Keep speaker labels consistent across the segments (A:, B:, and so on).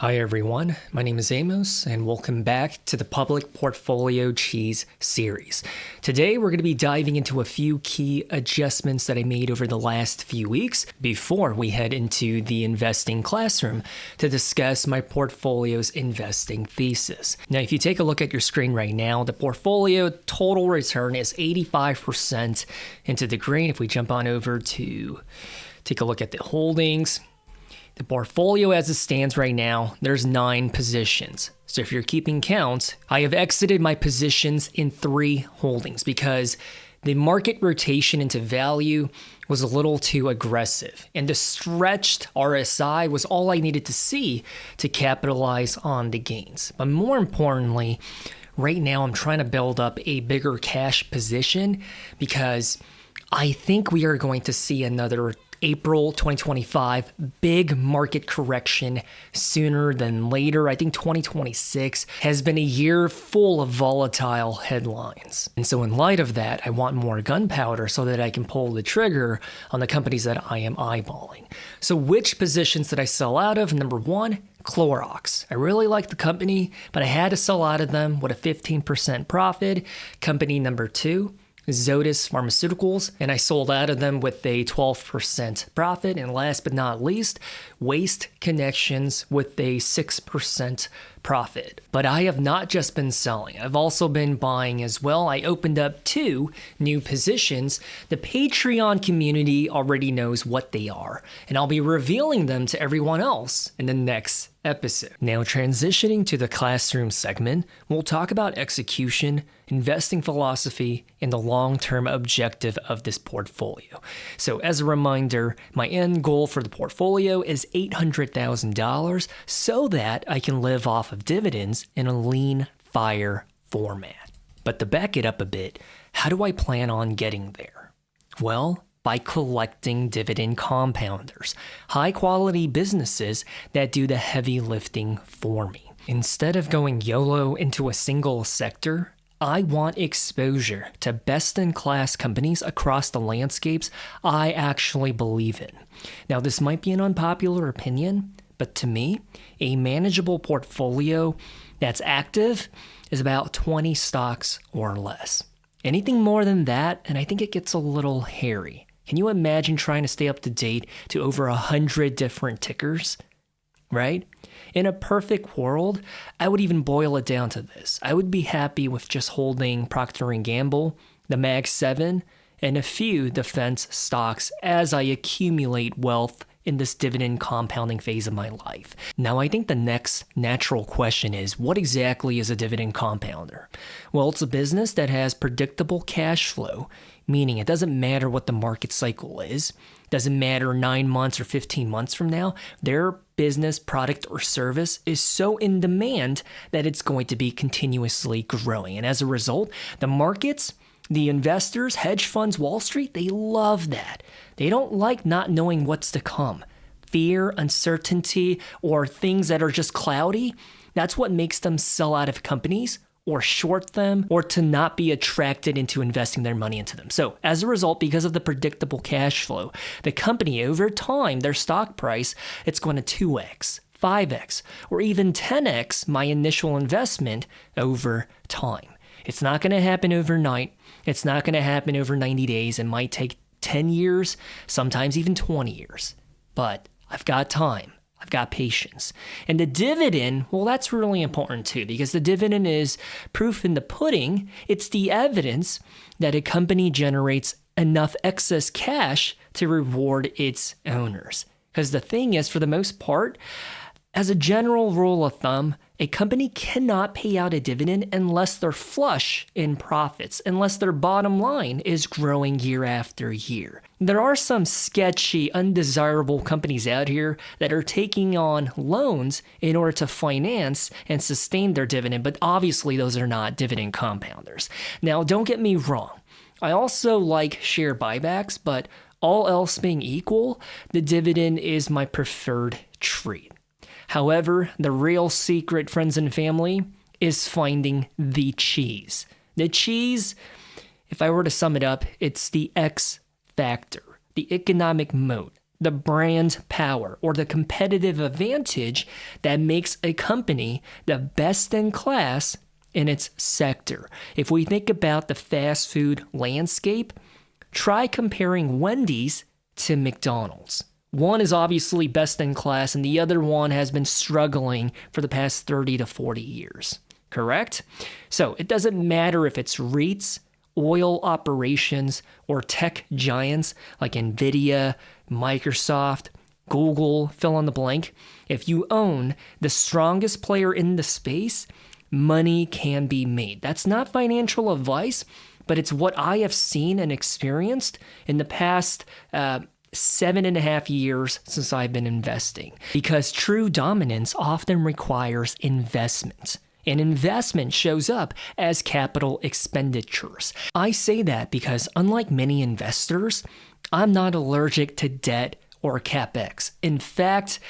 A: Hi everyone, my name is Amos and welcome back to the Public Portfolio Cheese series. Today we're going to be diving into a few key adjustments that I made over the last few weeks before we head into the investing classroom to discuss my portfolio's investing thesis. Now if you take a look at your screen right now, the portfolio total return is 85% into the green. If we jump on over to take a look at the holdings, the portfolio as it stands right now, there's 9 positions. So if you're keeping count, I have exited my positions in 3 holdings because the market rotation into value was a little too aggressive. And the stretched RSI was all I needed to see to capitalize on the gains. But more importantly, right now I'm trying to build up a bigger cash position because I think we are going to see another April 2025 big market correction sooner than later. I think 2026 has been a year full of volatile headlines. And so in light of that, I want more gunpowder so that I can pull the trigger on the companies that I am eyeballing. So which positions did I sell out of? Number 1, Clorox. I really like the company, but I had to sell out of them with a 15% profit. Company number 2, Zoetis Pharmaceuticals, and I sold out of them with a 12% profit. And last but not least, Waste Connections with a 6% profit. But I have not just been selling, I've also been buying as well. I opened up 2 new positions. The Patreon community already knows what they are, and I'll be revealing them to everyone else in the next episode. Now transitioning to the classroom segment, we'll talk about execution, investing philosophy, and the long-term objective of this portfolio. So as a reminder, my end goal for the portfolio is $800,000 so that I can live off of dividends in a LeanFire format. But to back it up a bit, how do I plan on getting there? Well, by collecting dividend compounders, high-quality businesses that do the heavy lifting for me. Instead of going YOLO into a single sector, I want exposure to best-in-class companies across the landscapes I actually believe in. Now, this might be an unpopular opinion, but to me, a manageable portfolio that's active is about 20 stocks or less. Anything more than that, and I think it gets a little hairy. Can you imagine trying to stay up to date to over 100 different tickers? Right? In a perfect world, I would even boil it down to this. I would be happy with just holding Procter & Gamble, the Mag 7, and a few defense stocks as I accumulate wealth in this dividend compounding phase of my life. Now, I think the next natural question is, what exactly is a dividend compounder? Well, it's a business that has predictable cash flow, meaning it doesn't matter what the market cycle is, doesn't matter 9 months or 15 months from now, their business, product, or service is so in demand that it's going to be continuously growing. And as a result, the markets, the investors, hedge funds, Wall Street, they love that. They don't like not knowing what's to come. Fear, uncertainty, or things that are just cloudy, that's what makes them sell out of companies or short them, or to not be attracted into investing their money into them. So as a result, because of the predictable cash flow, the company over time, their stock price, it's going to 2x, 5x, or even 10x my initial investment over time. It's not going to happen overnight. It's not going to happen over 90 days. It might take 10 years, sometimes even 20 years. But I've got time. I've got patience. And the dividend, well, that's really important too, because the dividend is proof in the pudding. It's the evidence that a company generates enough excess cash to reward its owners. Because the thing is, for the most part, as a general rule of thumb, a company cannot pay out a dividend unless they're flush in profits, unless their bottom line is growing year after year. There are some sketchy, undesirable companies out here that are taking on loans in order to finance and sustain their dividend, but obviously those are not dividend compounders. Now, don't get me wrong. I also like share buybacks, but all else being equal, the dividend is my preferred treat. However, the real secret, friends and family, is finding the cheese. The cheese, if I were to sum it up, it's the X factor, the economic moat, the brand power or the competitive advantage that makes a company the best in class in its sector. If we think about the fast food landscape, try comparing Wendy's to McDonald's. One is obviously best in class, and the other one has been struggling for the past 30 to 40 years, correct? So it doesn't matter if it's REITs, oil operations, or tech giants like Nvidia, Microsoft, Google, fill in the blank. If you own the strongest player in the space, money can be made. That's not financial advice, but it's what I have seen and experienced in the past 7.5 years since I've been investing. Because true dominance often requires investment. And investment shows up as capital expenditures. I say that because unlike many investors, I'm not allergic to debt or CapEx. In fact,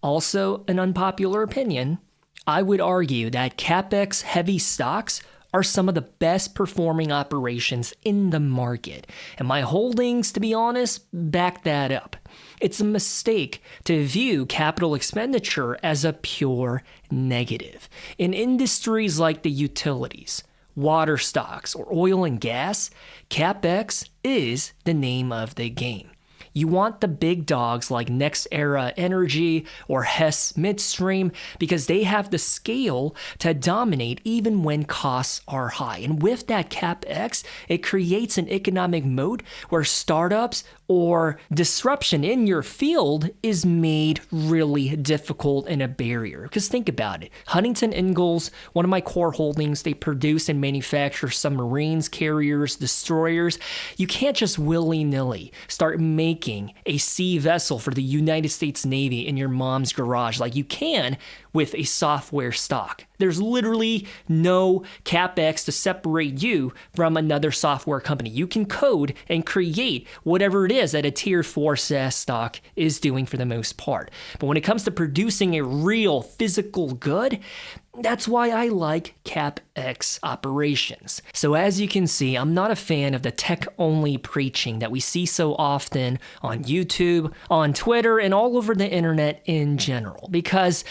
A: also an unpopular opinion, I would argue that CapEx-heavy stocks are some of the best performing operations in the market. And my holdings, to be honest, back that up. It's a mistake to view capital expenditure as a pure negative. In industries like the utilities, water stocks, or oil and gas, CapEx is the name of the game. You want the big dogs like NextEra Energy or Hess Midstream because they have the scale to dominate even when costs are high. And with that CapEx, it creates an economic moat where startups or disruption in your field is made really difficult and a barrier. Because think about it. Huntington Ingalls, one of my core holdings, they produce and manufacture submarines, carriers, destroyers. You can't just willy-nilly start making a sea vessel for the United States Navy in your mom's garage like you can with a software stock. There's literally no CapEx to separate you from another software company. You can code and create whatever it is that a tier 4 SaaS stock is doing for the most part. But when it comes to producing a real physical good, that's why I like CapEx operations. So as you can see, I'm not a fan of the tech-only preaching that we see so often on YouTube, on Twitter, and all over the internet in general. Because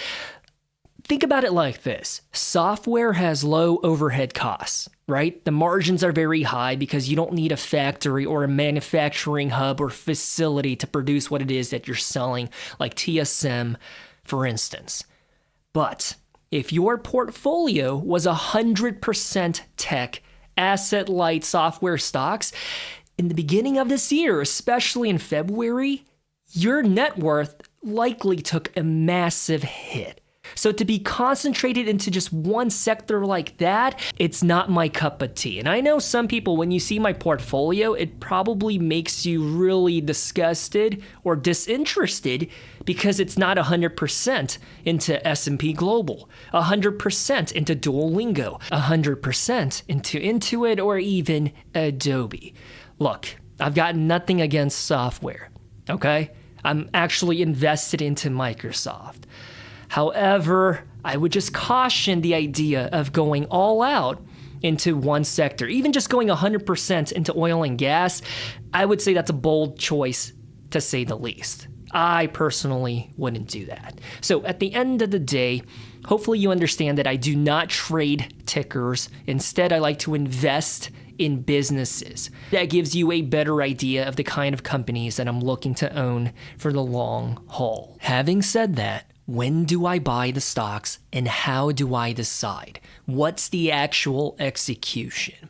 A: think about it like this. Software has low overhead costs, right? The margins are very high because you don't need a factory or a manufacturing hub or facility to produce what it is that you're selling, like TSM, for instance. But if your portfolio was 100% tech, asset-light software stocks, in the beginning of this year, especially in February, your net worth likely took a massive hit. So to be concentrated into just one sector like that, it's not my cup of tea. And I know some people, when you see my portfolio, it probably makes you really disgusted or disinterested because it's not 100% into S&P Global, 100% into Duolingo, 100% into Intuit, or even Adobe. Look, I've got nothing against software, okay? I'm actually invested into Microsoft. However, I would just caution the idea of going all out into one sector. Even just going 100% into oil and gas, I would say that's a bold choice, to say the least. I personally wouldn't do that. So at the end of the day, hopefully you understand that I do not trade tickers. Instead, I like to invest in businesses. That gives you a better idea of the kind of companies that I'm looking to own for the long haul. Having said that, when do I buy the stocks and how do I decide? What's the actual execution?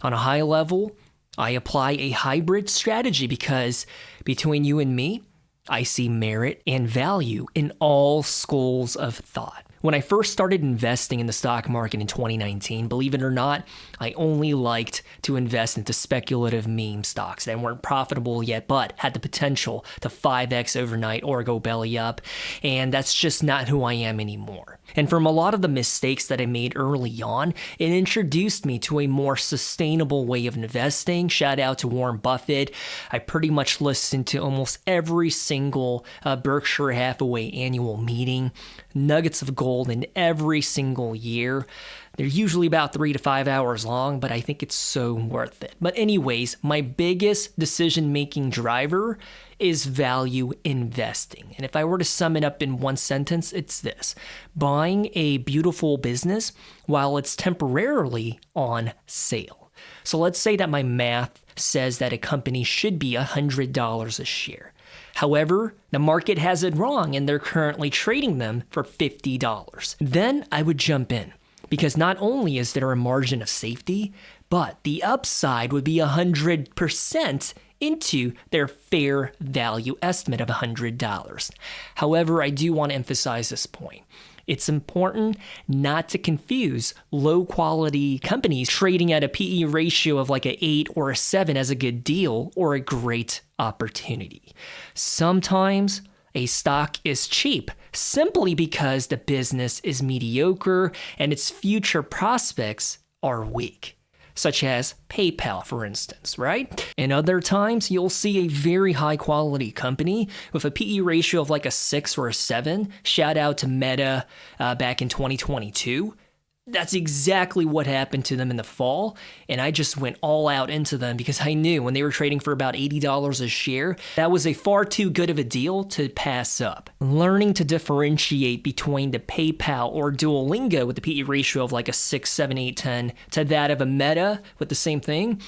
A: On a high level, I apply a hybrid strategy because between you and me, I see merit and value in all schools of thought. When I first started investing in the stock market in 2019, believe it or not, I only liked to invest into speculative meme stocks that weren't profitable yet, but had the potential to 5x overnight or go belly up. And that's just not who I am anymore. And from a lot of the mistakes that I made early on, it introduced me to a more sustainable way of investing. Shout out to Warren Buffett. I pretty much listened to almost every single Berkshire Hathaway annual meeting. Nuggets of gold gold in every single year. They're usually about 3 to 5 hours long, but I think it's so worth it. But anyways, my biggest decision-making driver is value investing. And if I were to sum it up in one sentence, it's this: buying a beautiful business while it's temporarily on sale. So let's say that my math says that a company should be $100 a share. However, the market has it wrong and they're currently trading them for $50. Then I would jump in, because not only is there a margin of safety, but the upside would be 100% into their fair value estimate of $100. However, I do want to emphasize this point. It's important not to confuse low quality companies trading at a PE ratio of like an 8 or a 7 as a good deal or a great opportunity. Sometimes a stock is cheap simply because the business is mediocre and its future prospects are weak, such as PayPal, for instance, right? And other times, you'll see a very high quality company with a PE ratio of like a 6 or a 7. Shout out to Meta back in 2022. That's exactly what happened to them in the fall, and I just went all out into them because I knew when they were trading for about $80 a share, that was a far too good of a deal to pass up. Learning to differentiate between the PayPal or Duolingo with the PE ratio of like a 6, 7, 8, 10 to that of a Meta with the same thing,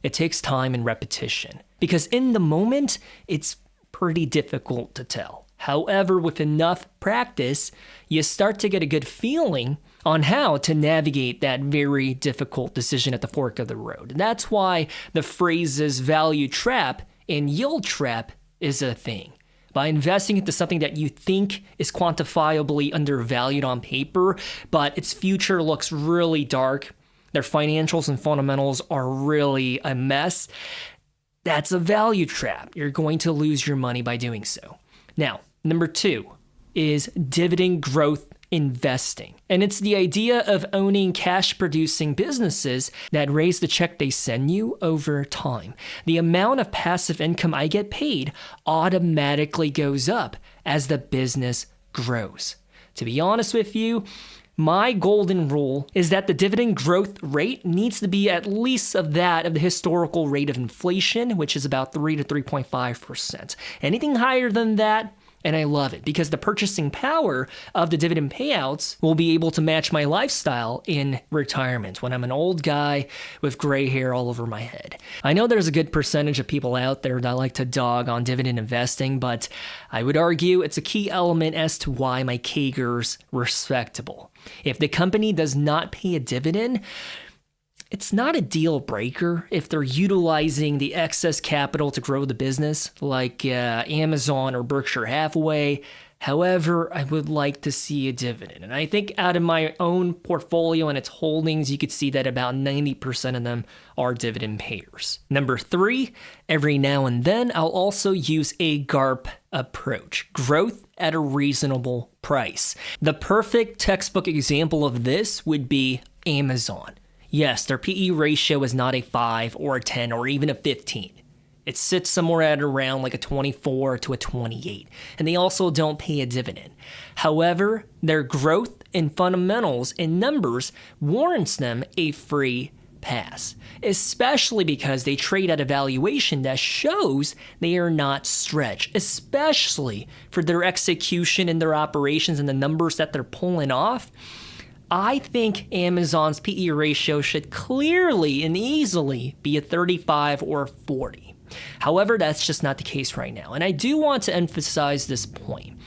A: it takes time and repetition. Because in the moment, it's pretty difficult to tell. However, with enough practice, you start to get a good feeling on how to navigate that very difficult decision at the fork of the road. And that's why the phrases value trap and yield trap is a thing. By investing into something that you think is quantifiably undervalued on paper, but its future looks really dark, their financials and fundamentals are really a mess, that's a value trap. You're going to lose your money by doing so. Now, number 2 is dividend growth investing. And it's the idea of owning cash-producing businesses that raise the check they send you over time. The amount of passive income I get paid automatically goes up as the business grows. To be honest with you, my golden rule is that the dividend growth rate needs to be at least of that of the historical rate of inflation, which is about 3 to 3.5%. Anything higher than that, and I love it, because the purchasing power of the dividend payouts will be able to match my lifestyle in retirement when I'm an old guy with gray hair all over my head. I know there's a good percentage of people out there that like to dog on dividend investing, but I would argue it's a key element as to why my CAGR's respectable. If the company does not pay a dividend, it's not a deal breaker if they're utilizing the excess capital to grow the business, like Amazon or Berkshire Hathaway. However, I would like to see a dividend. And I think out of my own portfolio and its holdings, you could see that about 90% of them are dividend payers. Number 3, every now and then, I'll also use a GARP approach, growth at a reasonable price. The perfect textbook example of this would be Amazon. Yes, their PE ratio is not a 5 or a 10 or even a 15. It sits somewhere at around like a 24 to a 28, and they also don't pay a dividend. However, their growth in fundamentals and numbers warrants them a free pass, especially because they trade at a valuation that shows they are not stretched, especially for their execution and their operations and the numbers that they're pulling off. I think Amazon's PE ratio should clearly and easily be a 35 or 40. However, that's just not the case right now. And I do want to emphasize this point.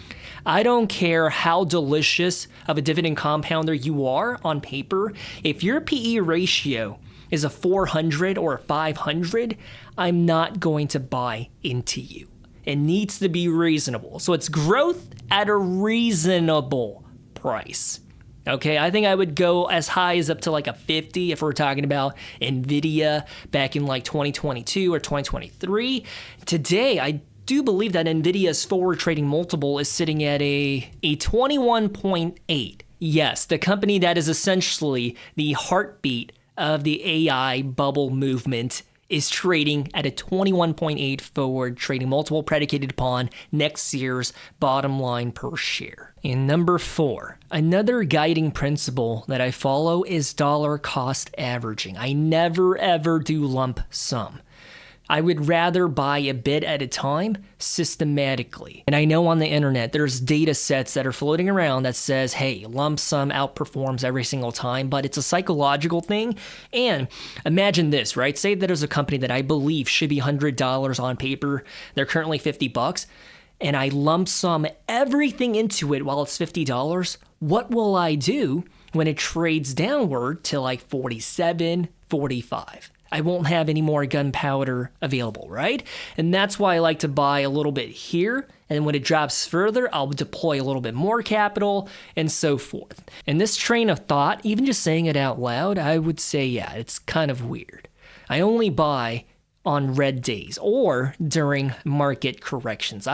A: I don't care how delicious of a dividend compounder you are on paper. If your PE ratio is a 400 or a 500, I'm not going to buy into you. It needs to be reasonable. So it's growth at a reasonable price. Okay, I think I would go as high as up to like a 50 if we're talking about NVIDIA back in like 2022 or 2023. Today, I do believe that NVIDIA's forward trading multiple is sitting at a 21.8. Yes, the company that is essentially the heartbeat of the AI bubble movement is trading at a 21.8 forward trading multiple predicated upon next year's bottom line per share. And number 4, another guiding principle that I follow is dollar cost averaging. I never ever do lump sum. I would rather buy a bit at a time systematically. And I know on the internet there's data sets that are floating around that says, hey, lump sum outperforms every single time, but it's a psychological thing. And imagine this, right? Say that there's a company that I believe should be $100 on paper. They're currently $50. And I lump sum everything into it while it's $50. What will I do when it trades downward to like 47, 45? I won't have any more gunpowder available, right? And that's why I like to buy a little bit here. And when it drops further, I'll deploy a little bit more capital and so forth. And this train of thought, even just saying it out loud, I would say, yeah, it's kind of weird. I only buy on red days or during market corrections.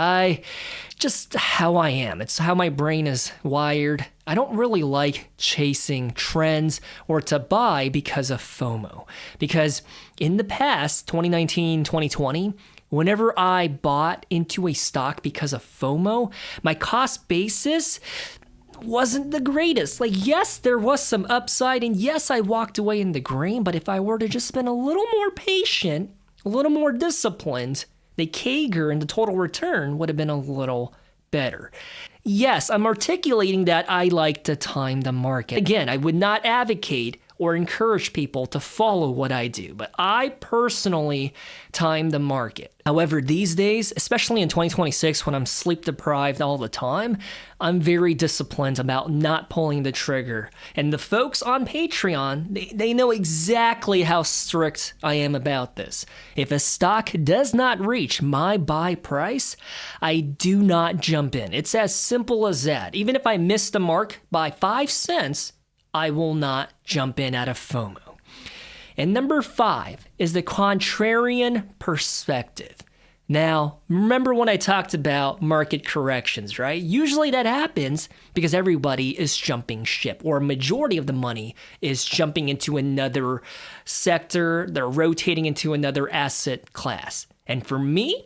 A: Just how I am. It's how my brain is wired. I don't really like chasing trends or to buy because of FOMO. Because in the past, 2019, 2020, whenever I bought into a stock because of FOMO, my cost basis wasn't the greatest. Like, yes, there was some upside, and yes, I walked away in the green, but if I were to just been a little more patient, a little more disciplined, the CAGR and the total return would have been a little better. Yes, I'm articulating that I like to time the market. Again, I would not advocate or encourage people to follow what I do, but I personally time the market. However, these days, especially in 2026 when I'm sleep deprived all the time, I'm very disciplined about not pulling the trigger. And the folks on Patreon, they know exactly how strict I am about this. If a stock does not reach my buy price, I do not jump in. It's as simple as that. Even if I miss the mark by 5 cents, I will not jump in out of FOMO. And number 5 is the contrarian perspective. Now, remember when I talked about market corrections, right? Usually that happens because everybody is jumping ship, or a majority of the money is jumping into another sector. They're rotating into another asset class. And for me,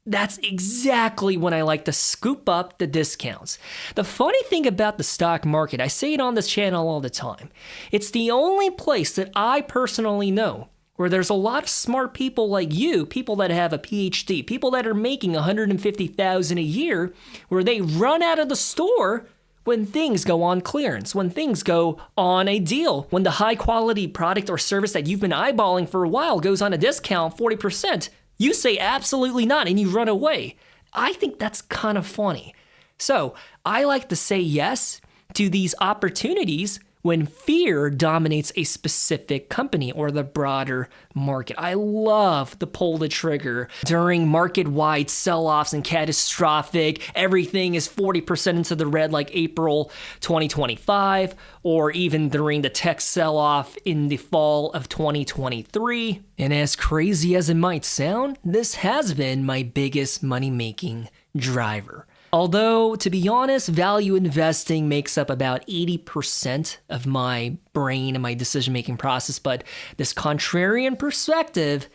A: that's exactly when I like to scoop up the discounts. The funny thing about the stock market, I say it on this channel all the time, it's the only place that I personally know where there's a lot of smart people like you, people that have a PhD, people that are making $150,000 a year, where they run out of the store when things go on clearance, when things go on a deal, when the high quality product or service that you've been eyeballing for a while goes on a discount 40%. You say absolutely not, and you run away. I think that's kind of funny. So I like to say yes to these opportunities when fear dominates a specific company or the broader market. I love to pull the trigger during market-wide sell-offs and catastrophic, everything is 40% into the red like April 2025, or even during the tech sell-off in the fall of 2023. And as crazy as it might sound, this has been my biggest money-making driver. Although, to be honest, value investing makes up about 80% of my brain and my decision-making process, but this contrarian perspective,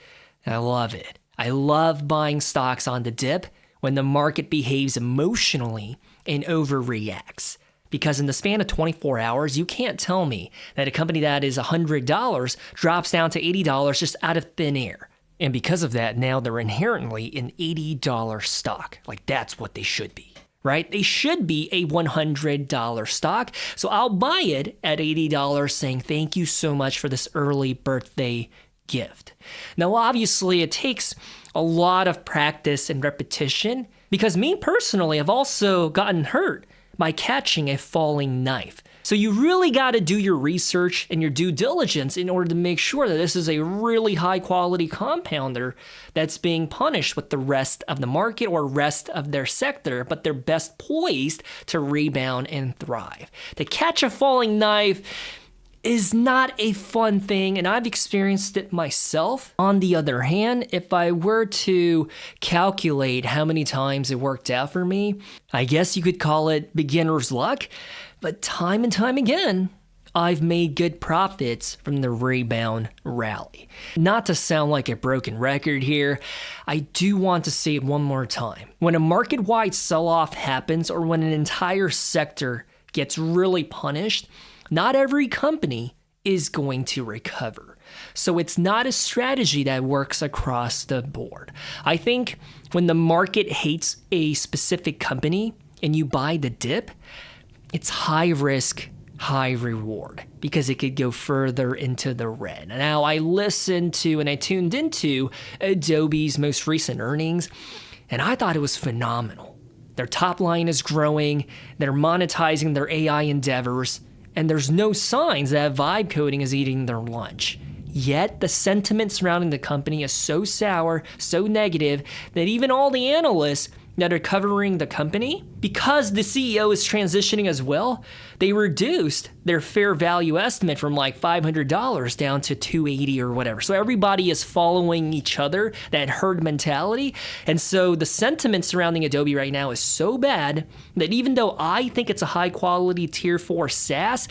A: I love it. I love buying stocks on the dip when the market behaves emotionally and overreacts. Because in the span of 24 hours, you can't tell me that a company that is $100 drops down to $80 just out of thin air. And because of that, now they're inherently an $80 stock. Like, that's what they should be, right? They should be a $100 stock. So I'll buy it at $80 saying, thank you so much for this early birthday gift. Now, obviously, it takes a lot of practice and repetition because me personally, I've also gotten hurt by catching a falling knife. So you really got to do your research and your due diligence in order to make sure that this is a really high quality compounder that's being punished with the rest of the market or rest of their sector, but they're best poised to rebound and thrive. To catch a falling knife is not a fun thing, and I've experienced it myself. On the other hand, if I were to calculate how many times it worked out for me, I guess you could call it beginner's luck. But time and time again, I've made good profits from the rebound rally. Not to sound like a broken record here, I do want to say it one more time. When a market-wide sell-off happens or when an entire sector gets really punished, not every company is going to recover. So it's not a strategy that works across the board. I think when the market hates a specific company and you buy the dip, it's high risk, high reward because it could go further into the red. Now, I listened to and I tuned into Adobe's most recent earnings, and I thought it was phenomenal. Their top line is growing, they're monetizing their AI endeavors, and there's no signs that vibe coding is eating their lunch. Yet, the sentiment surrounding the company is so sour, so negative, that even all the analysts that are covering the company, because the CEO is transitioning as well, they reduced their fair value estimate from like $500 down to $280 or whatever. So everybody is following each other, that herd mentality. And so the sentiment surrounding Adobe right now is so bad that even though I think it's a high quality tier 4 SaaS,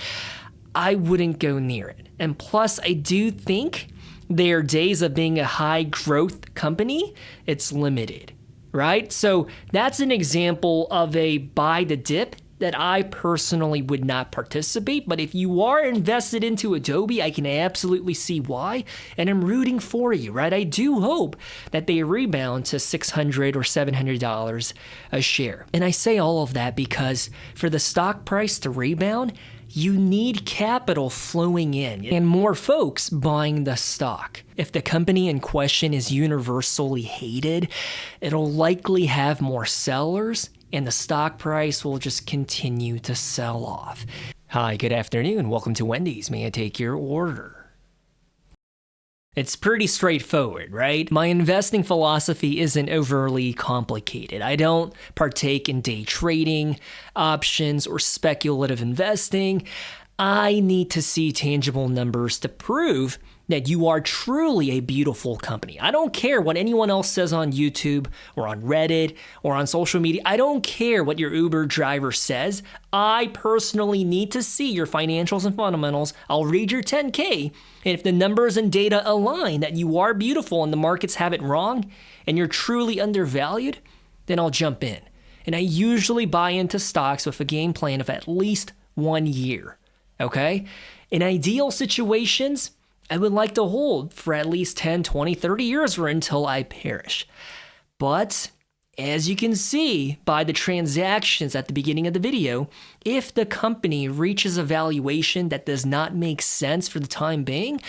A: I wouldn't go near it. And plus, I do think their days of being a high growth company, it's limited. Right? So that's an example of a buy the dip that I personally would not participate. But if you are invested into Adobe, I can absolutely see why. And I'm rooting for you, right? I do hope that they rebound to $600 or $700 a share. And I say all of that because for the stock price to rebound, you need capital flowing in and more folks buying the stock. If the company in question is universally hated, it'll likely have more sellers and the stock price will just continue to sell off. Hi, good afternoon. Welcome to Wendy's. May I take your order? It's pretty straightforward, right? My investing philosophy isn't overly complicated. I don't partake in day trading, options, or speculative investing. I need to see tangible numbers to prove that you are truly a beautiful company. I don't care what anyone else says on YouTube or on Reddit or on social media. I don't care what your Uber driver says. I personally need to see your financials and fundamentals. I'll read your 10K, and if the numbers and data align that you are beautiful and the markets have it wrong and you're truly undervalued, then I'll jump in. And I usually buy into stocks with a game plan of at least 1 year, okay? In ideal situations, I would like to hold for at least 10, 20, 30 years or until I perish. But as you can see by the transactions at the beginning of the video, if the company reaches a valuation that does not make sense for the time being,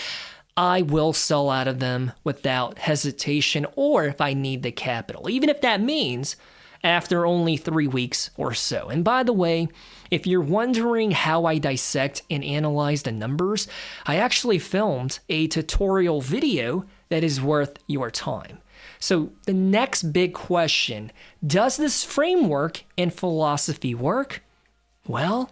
A: I will sell out of them without hesitation or if I need the capital, even if that means after only 3 weeks or so. And by the way, if you're wondering how I dissect and analyze the numbers, I actually filmed a tutorial video that is worth your time. So the next big question, does this framework and philosophy work? Well,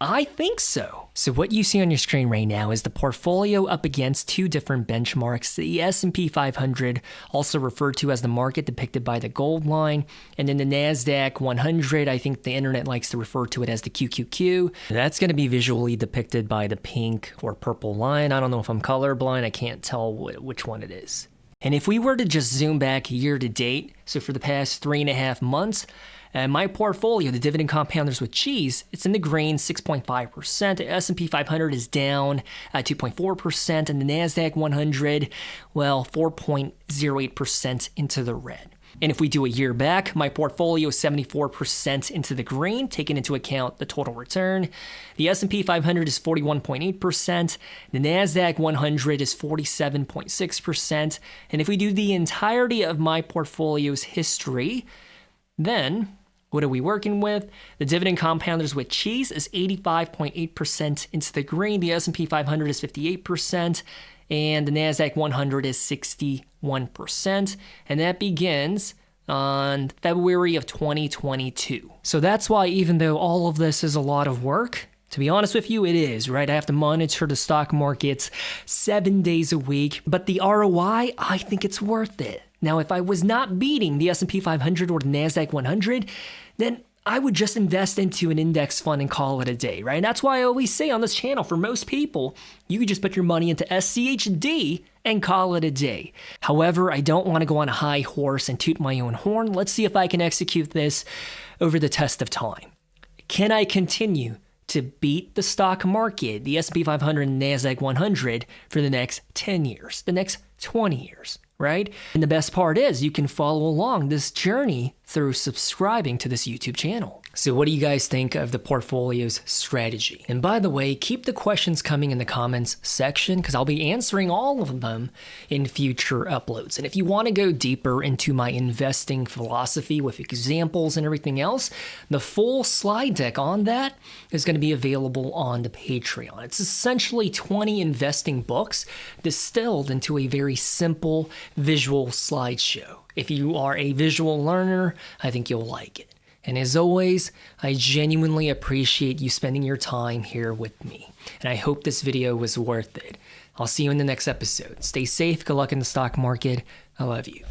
A: I think so. So what you see on your screen right now is the portfolio up against two different benchmarks, the S&P 500, also referred to as the market depicted by the gold line, and then the NASDAQ 100, I think the internet likes to refer to it as the QQQ. That's going to be visually depicted by the pink or purple line. I don't know if I'm colorblind, I can't tell which one it is. And if we were to just zoom back year to date, so for the past 3.5 months, my portfolio, the dividend compounders with cheese, it's in the green, 6.5%. The S&P 500 is down 2.4%, and the NASDAQ 100, well, 4.08% into the red. And if we do a year back, my portfolio is 74% into the green, taking into account the total return. The S&P 500 is 41.8%. The NASDAQ 100 is 47.6%. And if we do the entirety of my portfolio's history, then what are we working with? The dividend compounders with cheese is 85.8% into the green. The S&P 500 is 58%. And the NASDAQ 100 is 61%. And that begins on February of 2022. So that's why even though all of this is a lot of work, to be honest with you, it is, right? I have to monitor the stock markets 7 days a week. But the ROI, I think it's worth it. Now, if I was not beating the S&P 500 or the NASDAQ 100, then I would just invest into an index fund and call it a day, right? And that's why I always say on this channel, for most people, you could just put your money into SCHD and call it a day. However, I don't want to go on a high horse and toot my own horn. Let's see if I can execute this over the test of time. Can I continue to beat the stock market, the S&P 500 and NASDAQ 100 for the next 10 years, the next 20 years, right? And the best part is you can follow along this journey through subscribing to this YouTube channel. So what do you guys think of the portfolio's strategy? And by the way, keep the questions coming in the comments section because I'll be answering all of them in future uploads. And if you want to go deeper into my investing philosophy with examples and everything else, the full slide deck on that is going to be available on the Patreon. It's essentially 20 investing books distilled into a very simple visual slideshow. If you are a visual learner, I think you'll like it. And as always, I genuinely appreciate you spending your time here with me. And I hope this video was worth it. I'll see you in the next episode. Stay safe, good luck in the stock market. I love you.